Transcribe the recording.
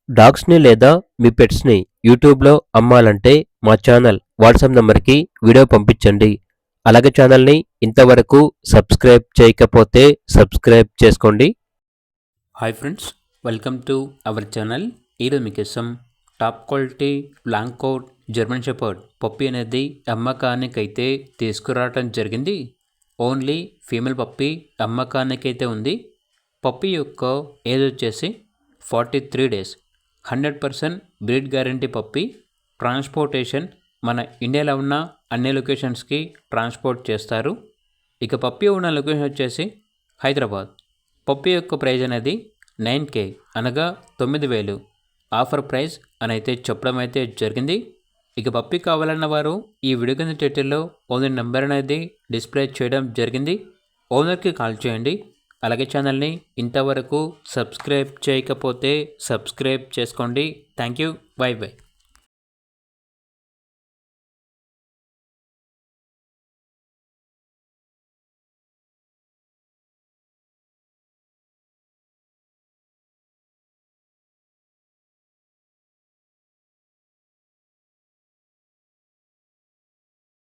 డాగ్స్‌ని లేదా మీ పెట్స్‌ని యూట్యూబ్‌లో అమ్మాలంటే మా ఛానల్ వాట్సాప్ నంబర్‌కి వీడియో పంపించండి. అలాగే ఛానల్‌ని ఇంతవరకు సబ్స్క్రైబ్ చేయకపోతే సబ్స్క్రైబ్ చేసుకోండి. Hi friends, welcome to our channel. ఈరోజు మీకోసం top quality long coat German shepherd puppy అనేది అమ్మకానికైతే తీసుకురావడం జరిగింది. ఓన్లీ ఫీమేల్ పప్పీ అమ్మకానికైతే ఉంది. పప్పీ యొక్క ఏజ్ వచ్చేసి 43 days. 100% breed guarantee puppy. Transportation మన ఇండియాలో ఉన్న అన్ని లొకేషన్స్కి ట్రాన్స్పోర్ట్ చేస్తారు. ఇక పప్పీ ఉన్న లొకేషన్ వచ్చేసి హైదరాబాద్. పప్పీ యొక్క ప్రైజ్ అనేది 9K అనగా 9,000 ఆఫర్ ప్రైస్ అని అయితే చెప్పడం అయితే జరిగింది. ఇక పప్పీ కావాలన్న వారు ఈ వీడియో కింద టైటిల్లో ఓనర్ నెంబర్ అనేది డిస్ప్లే చేయడం జరిగింది. ఓనర్కి కాల్ చేయండి. అలాగే ఛానల్ని ఇంతవరకు సబ్స్క్రైబ్ చేయకపోతే సబ్స్క్రైబ్ చేసుకోండి. Thank you. By by.